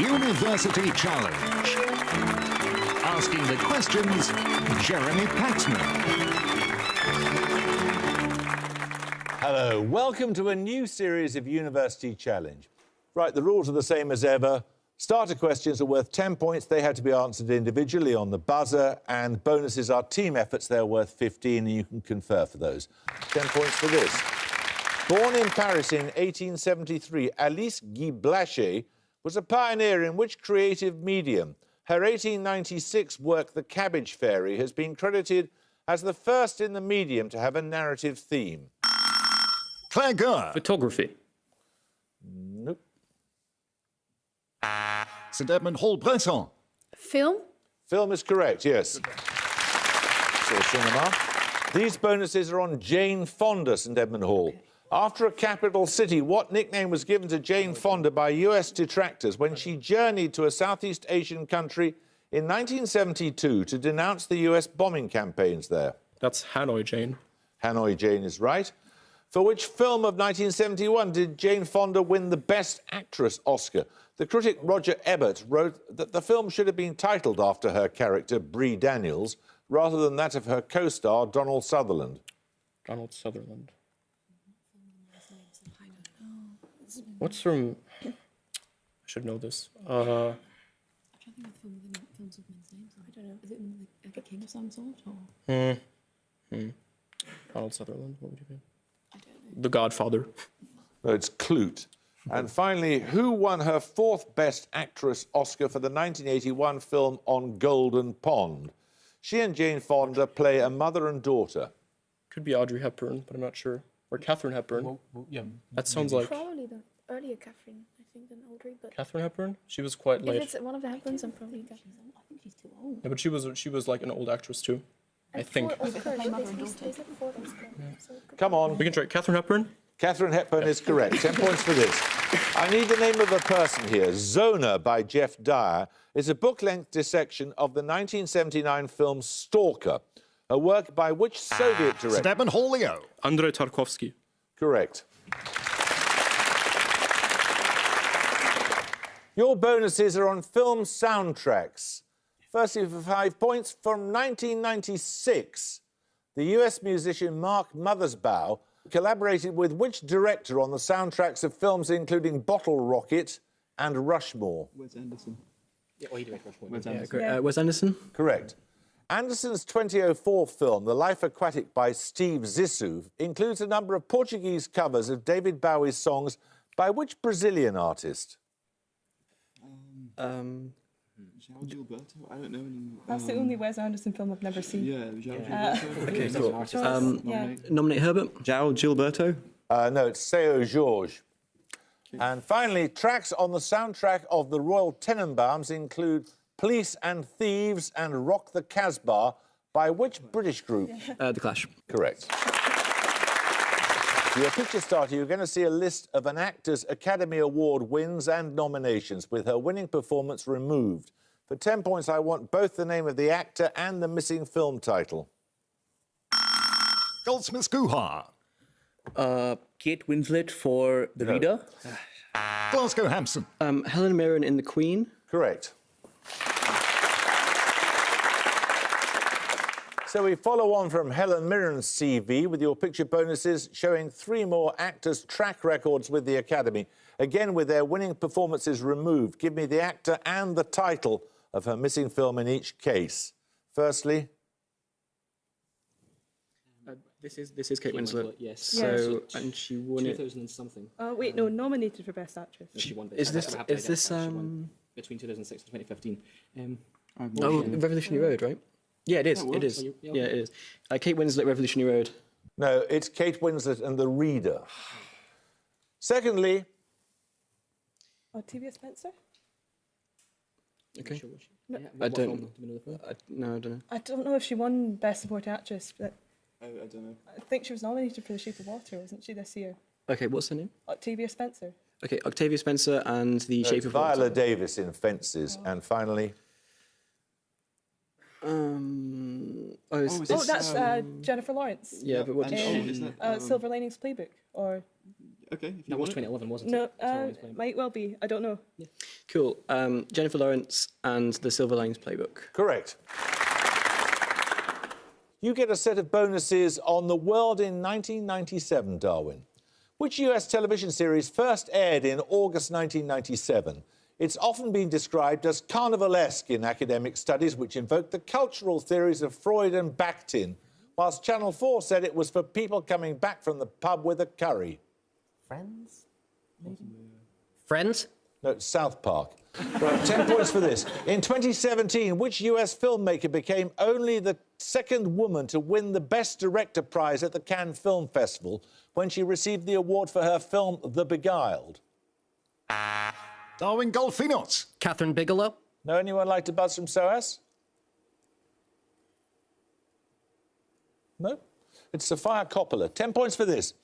University Challenge. Asking the questions, Jeremy Paxman. Hello, welcome to a new series of University Challenge. Right, the rules are the same as ever. Starter questions are worth 10 points. They have to be answered individually on the buzzer, and bonuses are team efforts. They're worth 15, and you can confer for those. 10 points for this. Born in Paris in 1873, Alice Guy-Blaché was a pioneer in which creative medium? Her 1896 work, The Cabbage Fairy, has been credited as the first in the medium to have a narrative theme. Claire Gurr. Photography. Nope. St Edmund Hall-Bresson. Film? Film is correct, yes. So cinema. These bonuses are on Jane Fonda, St Edmund Hall. After a capital city, what nickname was given to Jane Fonda by US detractors when she journeyed to a Southeast Asian country in 1972 to denounce the US bombing campaigns there? That's Hanoi Jane. Hanoi Jane is right. For which film of 1971 did Jane Fonda win the Best Actress Oscar? The critic Roger Ebert wrote that the film should have been titled after her character, Bree Daniels, rather than that of her co-star, Donald Sutherland. Donald Sutherland. What's from... I should know this. I'm trying to think of films with men's names. I don't know. Is it like a king of some sort? Or? Donald Sutherland, what would you think? I don't know. The Godfather. No, it's Clute. And finally, who won her fourth Best Actress Oscar for the 1981 film On Golden Pond? She and Jane Fonda play a mother and daughter. Could be Audrey Hepburn, but I'm not sure. Or Katherine Hepburn. Well, yeah. That sounds like... Probably the earlier Katherine, I think, than Audrey, but... Katherine Hepburn? She was quite If late. it's one of the Hepburns, I'm probably... I think she's too old. Yeah, but she was like an old actress too. I think. Come on. We can try. Katherine Hepburn? Katherine Hepburn is correct. 10 points for this. I need the name of a person here. Zona by Jeff Dyer is a book-length dissection of the 1979 film Stalker, a work by which Soviet director... St Edmund Hall-Leo. Andrei Tarkovsky. Correct. Your bonuses are on film soundtracks. Firstly, for 5 points, from 1996, the US musician Mark Mothersbaugh collaborated with which director on the soundtracks of films including Bottle Rocket and Rushmore? Wes Anderson. Yeah, well, he directed Rushmore. Wes Yeah, Anderson. Wes Anderson? Correct. Anderson's 2004 film, The Life Aquatic by Steve Zissou, includes a number of Portuguese covers of David Bowie's songs by which Brazilian artist? João Gilberto? I don't know any... That's the only Wes Anderson film I've never seen. Yeah, João Gilberto. Okay, cool. Nominate Herbert? João Gilberto? No, it's Seu Jorge. And finally, tracks on the soundtrack of The Royal Tenenbaums include Police and Thieves and Rock the Casbah by which British group? The Clash. Correct. For your picture starter, you're going to see a list of an actor's Academy Award wins and nominations, with her winning performance removed. For 10 points, I want both the name of the actor and the missing film title. Goldsmiths Guha. Kate Winslet for The Reader. Glasgow Hampson. Helen Mirren in The Queen. Correct. So we follow on from Helen Mirren's CV with your picture bonuses showing 3 more actors' track records with the Academy, again with their winning performances removed. Give me the actor and the title of her missing film in each case. Firstly... This is Kate Winslet. Yes. So, and she won it... 2000 and something. Oh, wait, no, nominated for Best Actress. She won. Is this between 2006 and 2015. Revolutionary Road, right? Yeah, it is. It is. Yeah, it is. Kate Winslet, Revolutionary Road. No, it's Kate Winslet and The Reader. Secondly... Octavia Spencer? Okay. No. I don't know. I don't know if she won Best Supporting Actress, but I don't know. I think she was nominated for The Shape of Water, wasn't she, this year? Okay, what's her name? Octavia Spencer. Okay, Octavia Spencer and The Shape of Viola Water. Davis in Fences. Oh. And finally... that's Jennifer Lawrence. Yeah, but what did she... is that, Silver Linings Playbook, or... Okay. If you That was want it. 2011, wasn't No, it? Sorry, explain. might well be. I don't know. Cool. Jennifer Lawrence and the Silver Linings Playbook. Correct. You get a set of bonuses on The World in 1997, Darwin. Which US television series first aired in August 1997? It's often been described as carnivalesque in academic studies, which invoke the cultural theories of Freud and Bakhtin, whilst Channel 4 said it was for people coming back from the pub with a curry. Friends? Maybe? Friends? No, it's South Park. Right, 10 points for this. In 2017, which US filmmaker became only the second woman to win the Best Director prize at the Cannes Film Festival when she received the award for her film The Beguiled? Darwin Golfinos. Catherine Bigelow? No, anyone like to buzz from SOAS? No? It's Sofia Coppola. 10 points for this.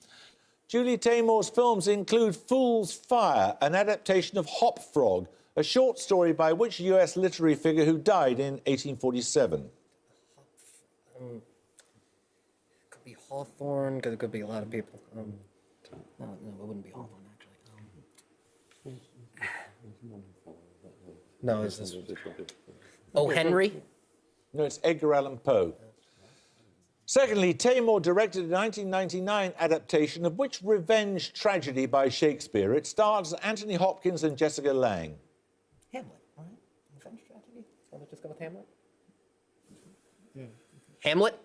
Julie Taymor's films include Fool's Fire, an adaptation of Hop Frog, a short story by which US literary figure who died in 1847? Could be Hawthorne, could be a lot of people. No, it wouldn't be Hawthorne, actually. No, is this... Oh, Henry? No, it's Edgar Allan Poe. Secondly, Taymor directed a 1999 adaptation of which revenge tragedy by Shakespeare? It stars Anthony Hopkins and Jessica Lange. Hamlet, right? Revenge tragedy? Want to just go with Hamlet? Yeah. Hamlet?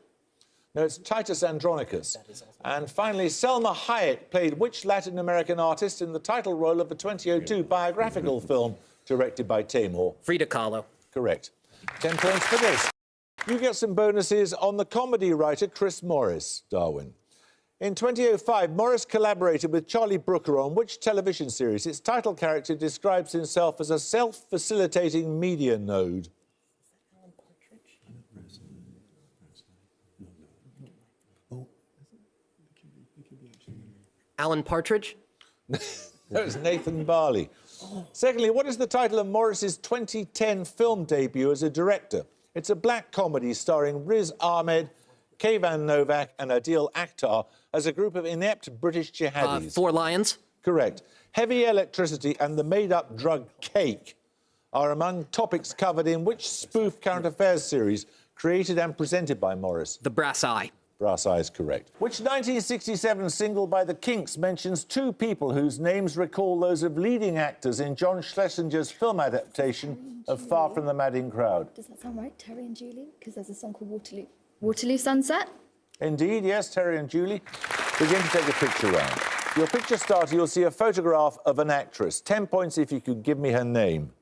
No, it's Titus Andronicus. And finally, Selma Hayek played which Latin American artist in the title role of the 2002 biographical film directed by Taymor? Frida Kahlo. Correct. 10 points for this. You get some bonuses on the comedy writer Chris Morris, Darwin. In 2005, Morris collaborated with Charlie Brooker on which television series? Its title character describes himself as a self-facilitating media node. Alan Partridge? That was Nathan Barley. Secondly, what is the title of Morris's 2010 film debut as a director? It's a black comedy starring Riz Ahmed, Kayvan Novak and Adil Akhtar as a group of inept British jihadis. Four Lions? Correct. Heavy electricity and the made-up drug cake are among topics covered in which spoof current affairs series created and presented by Morris? The Brass Eye. Brass Eye is correct. Which 1967 single by the Kinks mentions two people whose names recall those of leading actors in John Schlesinger's film adaptation of Far From the Madding Crowd? Does that sound right? Terry and Julie? Because there's a song called Waterloo. Waterloo Sunset? Indeed, yes, Terry and Julie. Begin to take a picture round. Your picture starter, you'll see a photograph of an actress. 10 points if you could give me her name.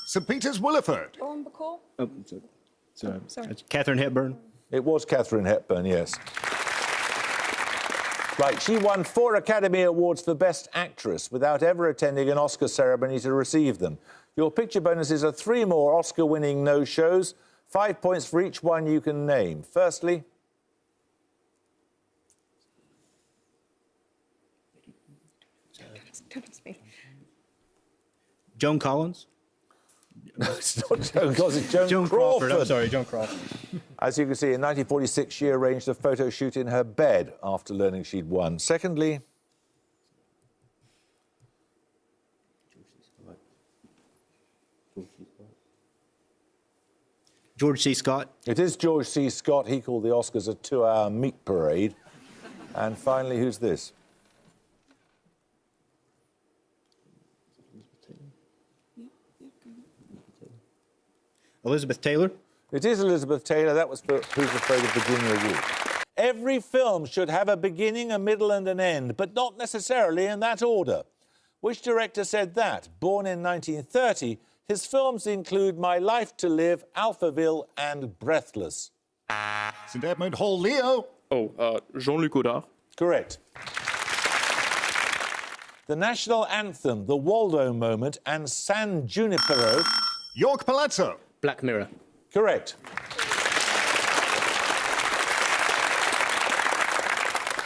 St. Peter's Willeford. Lauren Bacall? Oh, sorry. Sorry. Katherine Hepburn. It was Katherine Hepburn, yes. Right, she won 4 Academy Awards for Best Actress without ever attending an Oscar ceremony to receive them. Your picture bonuses are 3 more Oscar-winning no-shows, 5 points for each one you can name. Firstly... Don't ask me. Joan Collins. No, it's not Joan Collins, it's Joan Crawford. I'm sorry, Joan Crawford. As you can see, in 1946, she arranged a photo shoot in her bed after learning she'd won. Secondly... George C. Scott. It is George C. Scott. He called the Oscars a 2-hour meat parade. And finally, who's this? Elizabeth Taylor. It is Elizabeth Taylor. That was for Who's Afraid of Virginia Woolf. Every film should have a beginning, a middle and an end, but not necessarily in that order. Which director said that? Born in 1930, his films include My Life to Live, Alphaville and Breathless. St. Edmund Hall, Leo. Oh, Jean-Luc Godard. Correct. The national anthem, The Waldo Moment and San Junipero. York Palazzo. Black Mirror. Correct.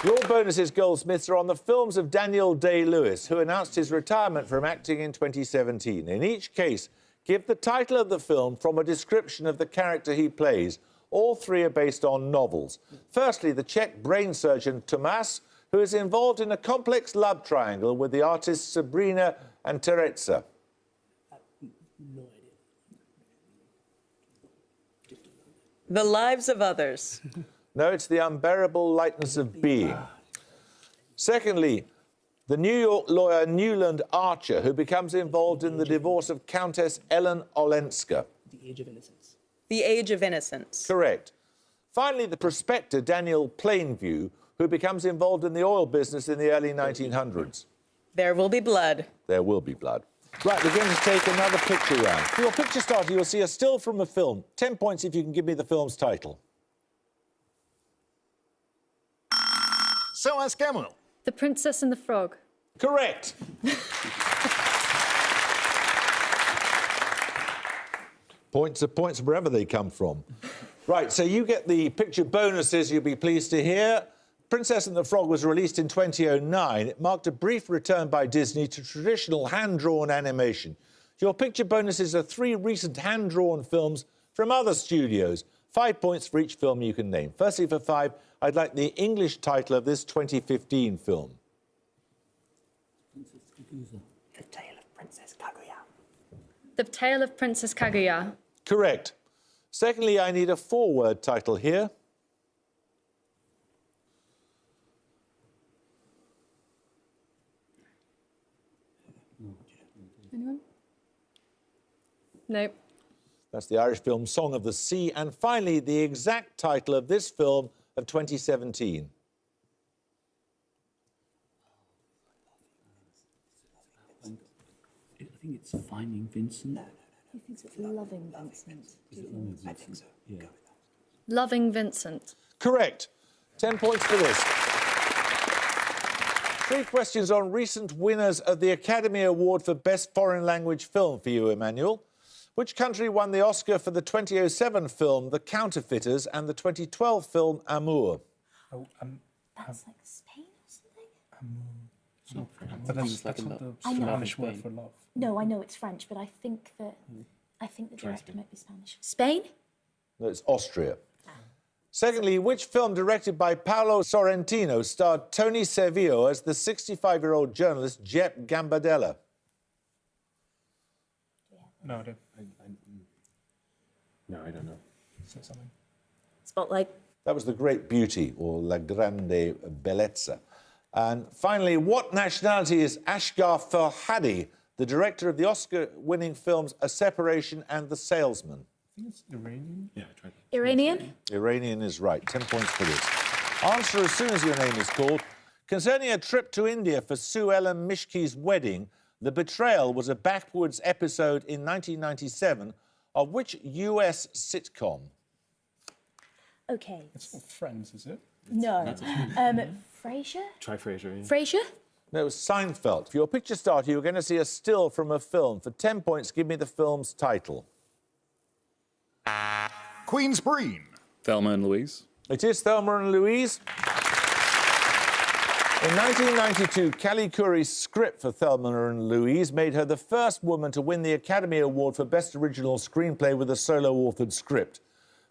Your bonuses, Goldsmiths, are on the films of Daniel Day-Lewis, who announced his retirement from acting in 2017. In each case, give the title of the film from a description of the character he plays. All 3 are based on novels. Firstly, the Czech brain surgeon Tomas, who is involved in a complex love triangle with the artists Sabrina and Teresa? No idea. The Lives of Others. No, it's The Unbearable Lightness of Being. Secondly, the New York lawyer Newland Archer, who becomes involved in the divorce of Countess Ellen Olenska. The Age of Innocence. The Age of Innocence. Correct. Finally, the prospector Daniel Plainview, who becomes involved in the oil business in the early 1900s. There Will Be Blood. There will be blood. Right, we're going to take another picture round. For your picture starter, you'll see a still from a film. 10 points if you can give me the film's title. So ask Gaumont. The Princess and the Frog. Correct. Points are points wherever they come from. Right, so you get the picture bonuses you'll be pleased to hear. Princess and the Frog was released in 2009. It marked a brief return by Disney to traditional hand-drawn animation. Your picture bonuses are 3 recent hand-drawn films from other studios. 5 points for each film you can name. Firstly, for 5, I'd like the English title of this 2015 film. The Tale of Princess Kaguya. The Tale of Princess Kaguya. Correct. Secondly, I need a 4-word title here. Anyone? Nope. That's the Irish film Song of the Sea. And finally, the exact title of this film of 2017. I think it's Finding Vincent. He thinks it's Loving Vincent. I think so. Yeah. Loving Vincent. Correct. 10 points for this. 3 questions on recent winners of the Academy Award for Best Foreign Language Film for you, Emmanuel. Which country won the Oscar for the 2007 film The Counterfeiters and the 2012 film Amour? That's like Spain or something? It's not French. But that's like not the I know. Spanish word for love. No, I know it's French, but I think the director might be Spanish. Spain? No, it's Austria. Secondly, which film directed by Paolo Sorrentino starred Tony Servillo as the 65-year-old journalist Jep Gambardella? No, I don't. No, I don't know. Say something. Spotlight. That was The Great Beauty, or La Grande Bellezza. And finally, what nationality is Ashghar Farhadi, the director of the Oscar-winning films A Separation and The Salesman? I think it's Iranian. Yeah, I tried that. Iranian? Iranian is right. 10 points for this. Answer as soon as your name is called. Concerning a trip to India for Sue Ellen Mishki's wedding, The Betrayal was a backwards episode in 1997 of which US sitcom? Okay. It's not Friends, is it? No. Frasier? Try Frasier, yeah. Frasier? No, it was Seinfeld. For your picture starter, you're going to see a still from a film. For 10 points, give me the film's title. Queen's Breen. Thelma and Louise. It is Thelma and Louise. In 1992, Callie Curry's script for Thelma and Louise made her the first woman to win the Academy Award for Best Original Screenplay with a solo-authored script.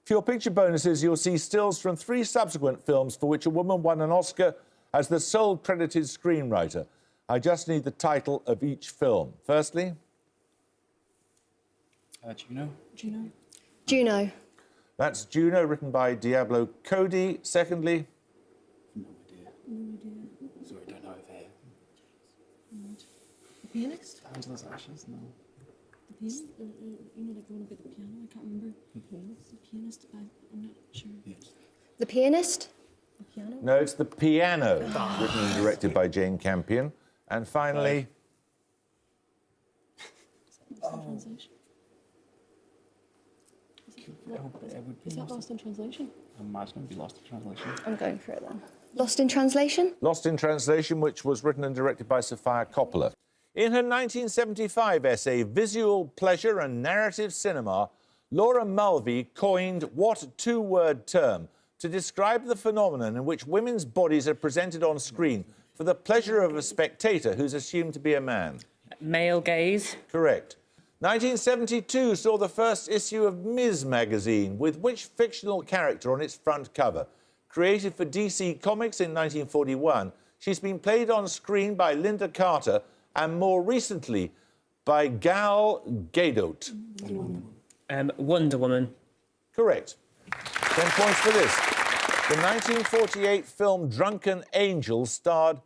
For your picture bonuses, you'll see stills from 3 subsequent films for which a woman won an Oscar as the sole credited screenwriter. I just need the title of each film. Firstly? Juno. Juno. Juno. That's Juno, written by Diablo Cody. Secondly? No idea. Sorry, don't know if I The Pianist? Angela's Ashes. No. The Pianist? You know, like the one about the piano? I can't remember. What's the Pianist? I'm not sure. The Pianist? The piano? No, it's The Piano, written and directed by Jane Campion. And finally? Lost in Translation? Is that Lost in Translation? I imagine it would be Lost in Translation. I'm going for it then. Lost in Translation? Lost in Translation, which was written and directed by Sofia Coppola. In her 1975 essay, Visual Pleasure and Narrative Cinema, Laura Mulvey coined what 2-word term to describe the phenomenon in which women's bodies are presented on screen for the pleasure of a spectator who's assumed to be a man? Male gaze. Correct. 1972 saw the first issue of Ms. magazine, with which fictional character on its front cover? Created for DC Comics in 1941, She's been played on screen by Linda Carter and more recently by Gal Gadot. Wonder Woman. Correct. 10 points for this. The 1948 film Drunken Angel starred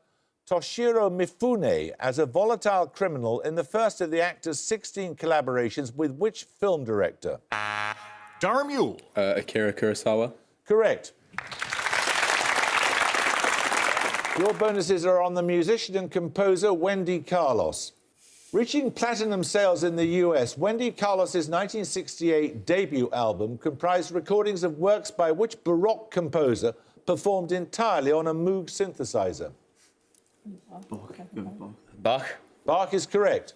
Toshiro Mifune as a volatile criminal in the first of the actor's 16 collaborations with which film director? Dara Mule. Akira Kurosawa. Correct. Your bonuses are on the musician and composer Wendy Carlos. Reaching platinum sales in the US, Wendy Carlos's 1968 debut album comprised recordings of works by which Baroque composer performed entirely on a Moog synthesizer? Bach. Bach is correct.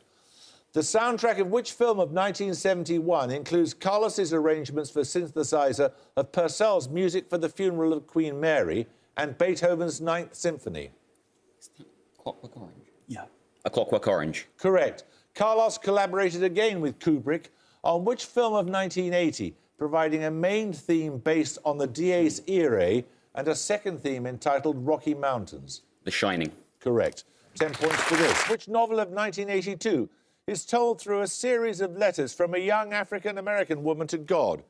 The soundtrack of which film of 1971 includes Carlos's arrangements for synthesizer of Purcell's Music for the Funeral of Queen Mary and Beethoven's Ninth Symphony? Clockwork Orange. Yeah. A Clockwork Orange. Correct. Carlos collaborated again with Kubrick on which film of 1980, providing a main theme based on the Dies Irae and a second theme entitled Rocky Mountains? The Shining. Correct. 10 points for this. Which novel of 1982 is told through a series of letters from a young African-American woman to God?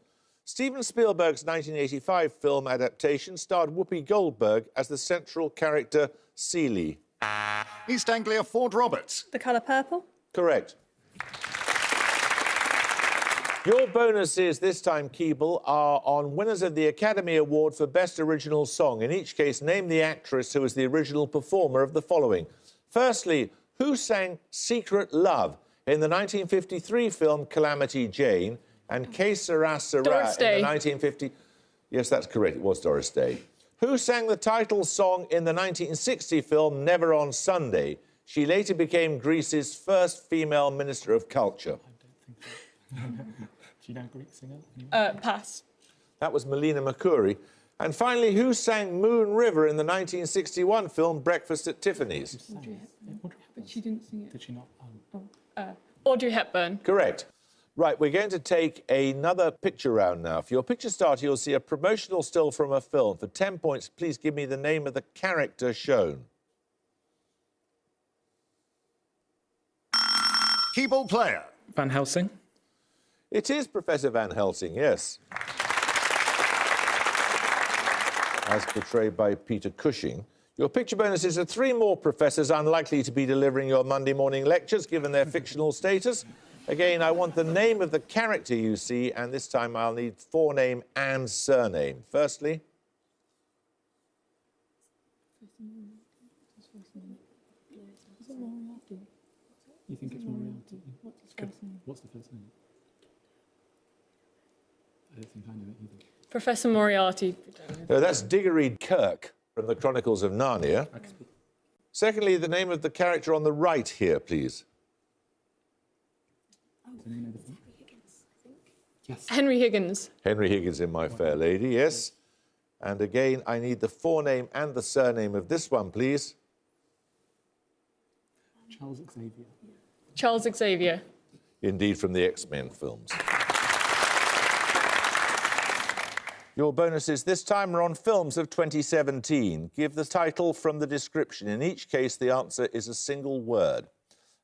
Steven Spielberg's 1985 film adaptation starred Whoopi Goldberg as the central character Celie. East Anglia Ford Roberts. The colour purple? Correct. Your bonuses this time, Keeble, are on winners of the Academy Award for Best Original Song. In each case, name the actress who was the original performer of the following. Firstly, who sang Secret Love in the 1953 film Calamity Jane and Que Sera Sera Doris in Day. the 1950... Yes, that's correct. It was Doris Day. Who sang the title song in the 1960 film Never on Sunday? She later became Greece's first female Minister of Culture. Do you know a Greek singer? Pass. That was Melina Mercouri. And finally, who sang Moon River in the 1961 film Breakfast at Tiffany's? But she didn't sing it. Did she not? Audrey Hepburn. Correct. Right, we're going to take another picture round now. For your picture starter, you'll see a promotional still from a film. For 10 points, please give me the name of the character shown. Keyboard player. Van Helsing. It is Professor Van Helsing, yes. As portrayed by Peter Cushing. Your picture bonuses are 3 more professors unlikely to be delivering your Monday morning lectures, given their fictional status. Again, I want the name of the character you see, and this time I'll need forename and surname. Firstly... You think it's Moriarty? What's the first name? I don't think I know it either. Professor Moriarty. No, that's Diggory Kirk from the Chronicles of Narnia. Secondly, the name of the character on the right here, please. Yes. Henry Higgins. Henry Higgins in My Fair Lady, yes. And again, I need the forename and the surname of this one, please. Charles Xavier. Charles Xavier. Indeed, from the X-Men films. Your bonuses this time are on films of 2017. Give the title from the description. In each case, the answer is a single word.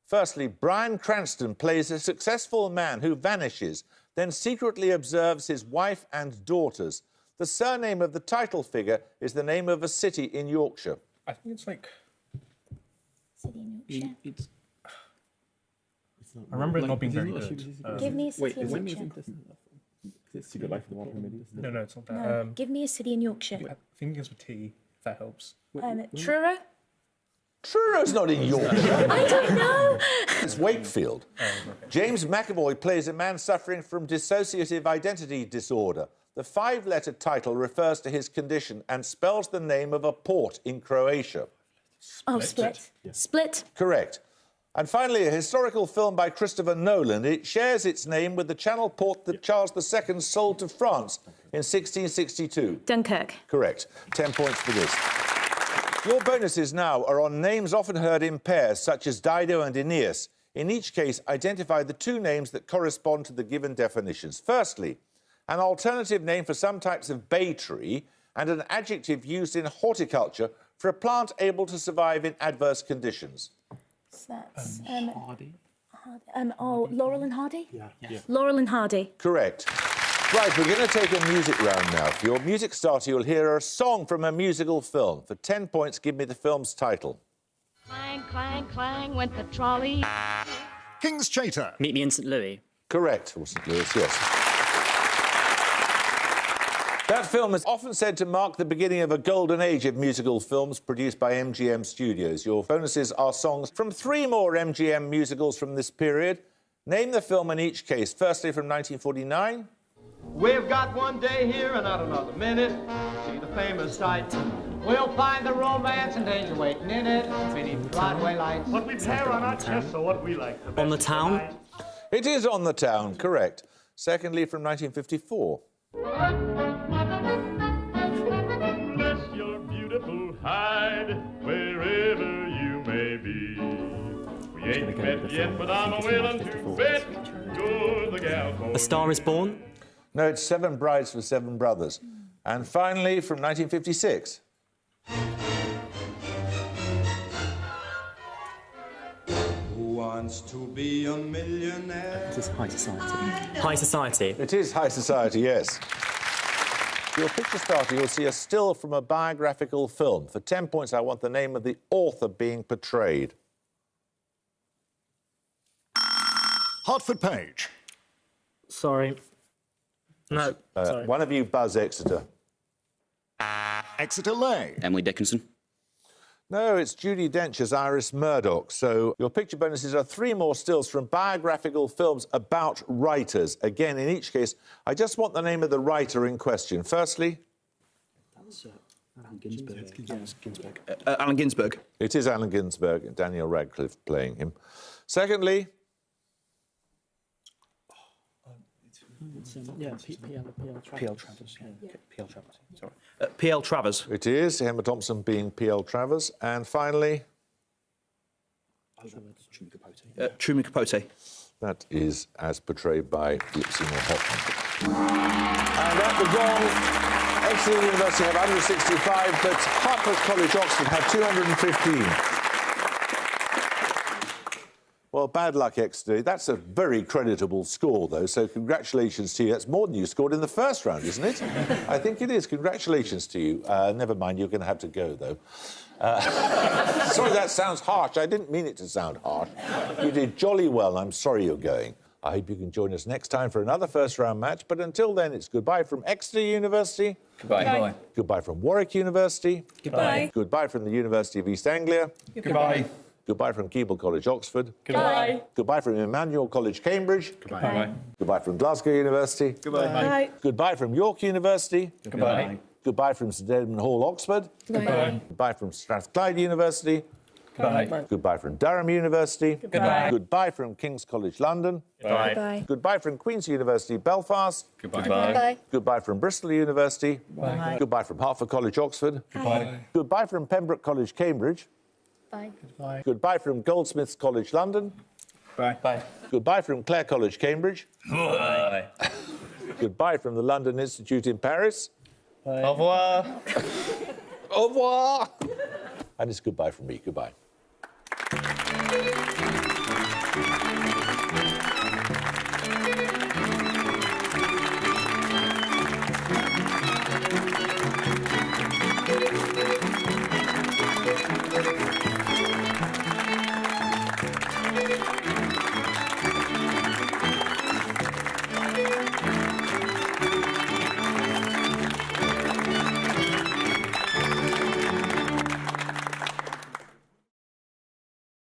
Firstly, Bryan Cranston plays a successful man who vanishes, then secretly observes his wife and daughters. The surname of the title figure is the name of a city in Yorkshire. I think it's like... City in Yorkshire. It's I remember it not being very good. Give me a city in when Yorkshire. It's Secret Life of the Wild Remedy, isn't it? No, it's not that. No, give me a city in Yorkshire. I think it begins with T, if that helps. Truro? Truro's not in Yorkshire. I don't know. It's Wakefield. James McAvoy plays a man suffering from dissociative identity disorder. The 5-letter title refers to his condition and spells the name of a port in Croatia. Oh, Split. Yeah. Split. Correct. And finally, a historical film by Christopher Nolan. It shares its name with the Channel port that Charles II sold to France in 1662. Dunkirk. Correct. 10 points for this. Your bonuses now are on names often heard in pairs, such as Dido and Aeneas. In each case, identify the 2 names that correspond to the given definitions. Firstly, an alternative name for some types of bay tree and an adjective used in horticulture for a plant able to survive in adverse conditions? So that's Hardy. Laurel and Hardy. Yeah. Laurel and Hardy. Correct. Right, we're going to take a music round now. For your music starter, you'll hear a song from a musical film. For 10 points, give me the film's title. Clang, clang, clang went the trolley. King's Chater. Meet Me in St. Louis. Correct, or St. Louis, yes. That film is often said to mark the beginning of a golden age of musical films produced by MGM Studios. Your bonuses are songs from 3 more MGM musicals from this period. Name the film in each case. Firstly, from 1949. We've got one day here and not another minute. See the famous sight. We'll find the romance and danger waiting in it. Beneath Broadway lights. What we pair on our chests or what we like. On the Town. It is On the Town, correct. Secondly, from 1954. Bless your beautiful hide wherever you may be. We ain't met yet, but I'm willing to bet you're the gal for A Star is Born. No, it's 7 Brides for 7 Brothers. And finally, from 1956. Who wants to be a millionaire? This is High Society. High Society. It is High Society, yes. Your picture starter, you'll see a still from a biographical film. For 10 points, I want the name of the author being portrayed. Hertford Page. Sorry. No, sorry. One of you buzz Exeter. Exeter Lay. Emily Dickinson. No, it's Judi Dench as Iris Murdoch. So your picture bonuses are 3 more stills from biographical films about writers. Again, in each case, I just want the name of the writer in question. Firstly... That's Allen Ginsberg. Ginsberg. Allen Ginsberg. It is Allen Ginsberg and Daniel Radcliffe playing him. Secondly... P.L. Travers. P.L. Travers. Sorry. P.L. Travers. It is, Emma Thompson being P.L. Travers. And finally... Truman Capote. That is as portrayed by Lipsy Hoffman. And at the gong, Exeter University have 165, but Hertford College, Oxford have 215. Well, bad luck, Exeter. That's a very creditable score, though, so congratulations to you. That's more than you scored in the first round, isn't it? I think it is. Congratulations to you. Never mind, you're going to have to go, though. Sorry, that sounds harsh. I didn't mean it to sound harsh. You did jolly well. I'm sorry you're going. I hope you can join us next time for another first-round match, but until then, it's goodbye from Exeter University. Goodbye. Goodbye. Goodbye from Warwick University. Goodbye. Goodbye from the University of East Anglia. Goodbye. Goodbye from Keble College, Oxford. Goodbye. Goodbye from Emmanuel College, Cambridge. Goodbye. Goodbye from Glasgow University. Goodbye. Goodbye from York University. Goodbye. Goodbye from St Edmund Hall, Oxford. Goodbye. Goodbye from Strathclyde University. Goodbye. Goodbye from Durham University. Goodbye. Goodbye from King's College, London. Goodbye. Goodbye from Queen's University, Belfast. Goodbye. Goodbye from Bristol University. Bye. Goodbye from Hertford College, Oxford. Goodbye. Goodbye from Pembroke College, Cambridge. Bye. Bye. Goodbye from Goldsmiths College, London. Bye. Goodbye from Clare College, Cambridge. Goodbye. Goodbye from the London Institute in Paris. Au revoir. Au revoir. And it's goodbye from me. Goodbye.